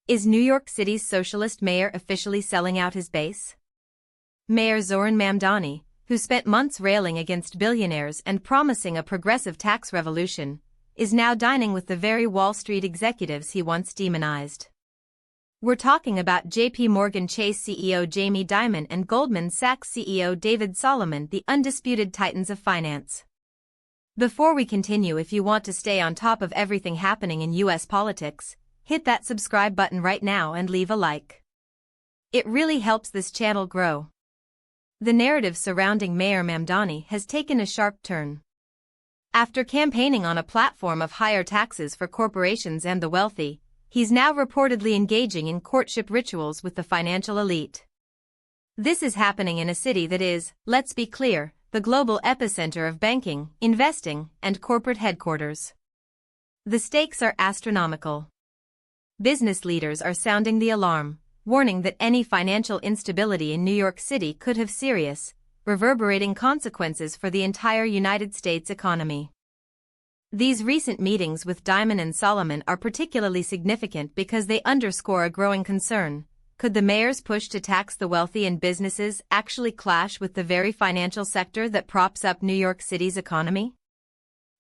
Is New York City's socialist mayor officially selling out his base? Mayor Zohran Mamdani, who spent months railing against billionaires and promising a progressive tax revolution, is now dining with the very Wall Street executives he once demonized. We're talking about JP Morgan Chase CEO Jamie Dimon and Goldman Sachs CEO David Solomon, the undisputed titans of finance. Before we continue, if you want to stay on top of everything happening in US politics, hit that subscribe button right now and leave a like. It really helps this channel grow. The narrative surrounding Mayor Mamdani has taken a sharp turn. After campaigning on a platform of higher taxes for corporations and the wealthy, he's now reportedly engaging in courtship rituals with the financial elite. This is happening in a city that is, let's be clear, the global epicenter of banking, investing, and corporate headquarters. The stakes are astronomical. Business leaders are sounding the alarm, warning that any financial instability in New York City could have serious, reverberating consequences for the entire United States economy. These recent meetings with Dimon and Solomon are particularly significant because they underscore a growing concern. Could the mayor's push to tax the wealthy and businesses actually clash with the very financial sector that props up New York City's economy?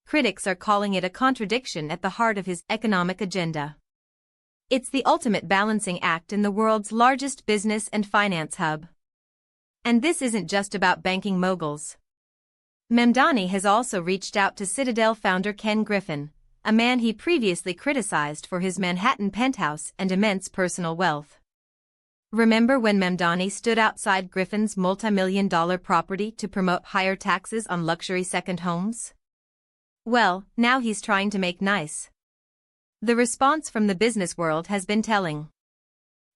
Critics are calling it a contradiction at the heart of his economic agenda. It's the ultimate balancing act in the world's largest business and finance hub. And this isn't just about banking moguls. Mamdani has also reached out to Citadel founder Ken Griffin, a man he previously criticized for his Manhattan penthouse and immense personal wealth. Remember when Mamdani stood outside Griffin's multi-million-dollar property to promote higher taxes on luxury second homes? Well, now he's trying to make nice. The response from the business world has been telling.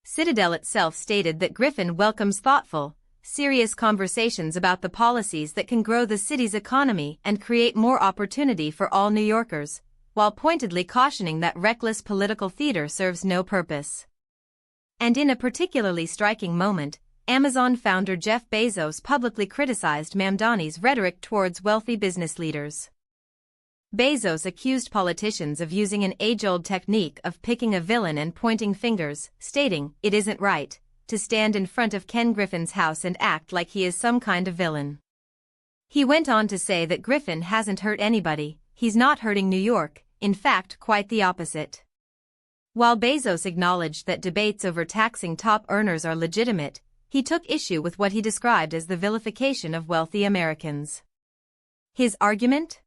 Citadel itself stated that Griffin welcomes thoughtful, serious conversations about the policies that can grow the city's economy and create more opportunity for all New Yorkers, while pointedly cautioning that reckless political theater serves no purpose. And in a particularly striking moment, Amazon founder Jeff Bezos publicly criticized Mamdani's rhetoric towards wealthy business leaders. Bezos accused politicians of using an age-old technique of picking a villain and pointing fingers, stating, "It isn't right to stand in front of Ken Griffin's house and act like he is some kind of villain." He went on to say that Griffin hasn't hurt anybody, he's not hurting New York, in fact quite the opposite. While Bezos acknowledged that debates over taxing top earners are legitimate, he took issue with what he described as the vilification of wealthy Americans. His argument?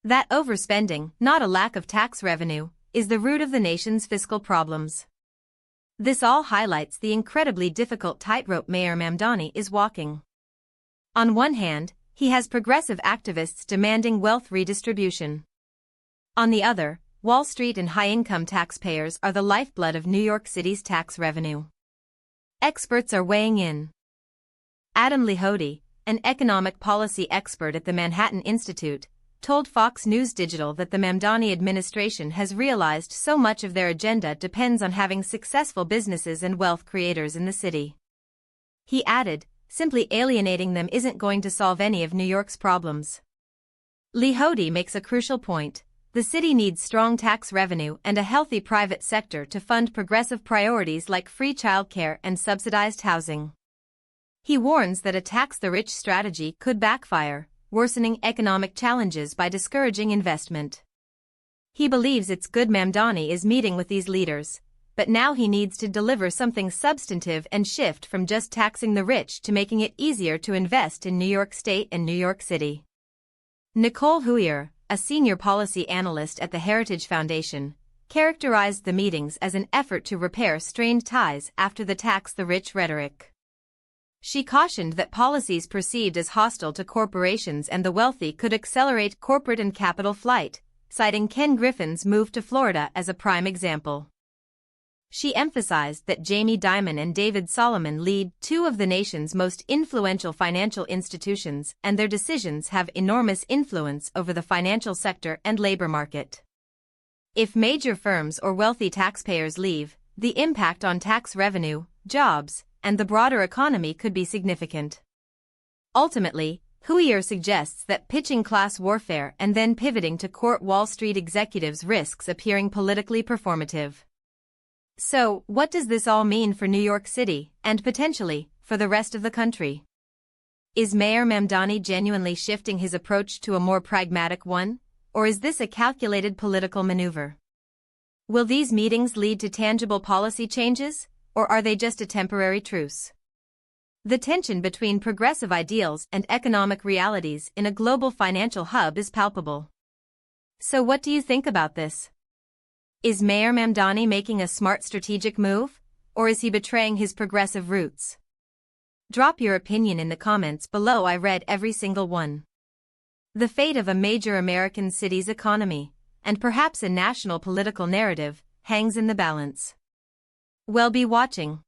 That overspending, not a lack of tax revenue, is the root of the nation's fiscal problems. This all highlights the incredibly difficult tightrope Mayor Mamdani is walking. On one hand, he has progressive activists demanding wealth redistribution. On the other, Wall Street and high-income taxpayers are the lifeblood of New York City's tax revenue. Experts are weighing in. Adam Lihoudi, an economic policy expert at the Manhattan Institute, told Fox News Digital that the Mamdani administration has realized so much of their agenda depends on having successful businesses and wealth creators in the city. He added, simply alienating them isn't going to solve any of New York's problems. Lihoudi makes a crucial point. The city needs strong tax revenue and a healthy private sector to fund progressive priorities like free childcare and subsidized housing. He warns that a tax-the-rich strategy could backfire, worsening economic challenges by discouraging investment. He believes it's good Mamdani is meeting with these leaders, but now he needs to deliver something substantive and shift from just taxing the rich to making it easier to invest in New York State and New York City. Nicole Huyer, a senior policy analyst at the Heritage Foundation, characterized the meetings as an effort to repair strained ties after the tax-the-rich rhetoric. She cautioned that policies perceived as hostile to corporations and the wealthy could accelerate corporate and capital flight, citing Ken Griffin's move to Florida as a prime example. She emphasized that Jamie Dimon and David Solomon lead two of the nation's most influential financial institutions and their decisions have enormous influence over the financial sector and labor market. If major firms or wealthy taxpayers leave, the impact on tax revenue, jobs, and the broader economy could be significant. Ultimately, Huyer suggests that pitching class warfare and then pivoting to court Wall Street executives risks appearing politically performative. So, what does this all mean for New York City, and potentially, for the rest of the country? Is Mayor Mamdani genuinely shifting his approach to a more pragmatic one, or is this a calculated political maneuver? Will these meetings lead to tangible policy changes, or are they just a temporary truce? The tension between progressive ideals and economic realities in a global financial hub is palpable. So what do you think about this? Is Mayor Mamdani making a smart strategic move, or is he betraying his progressive roots? Drop your opinion in the comments below. I read every single one. The fate of a major American city's economy, and perhaps a national political narrative, hangs in the balance. We'll be watching.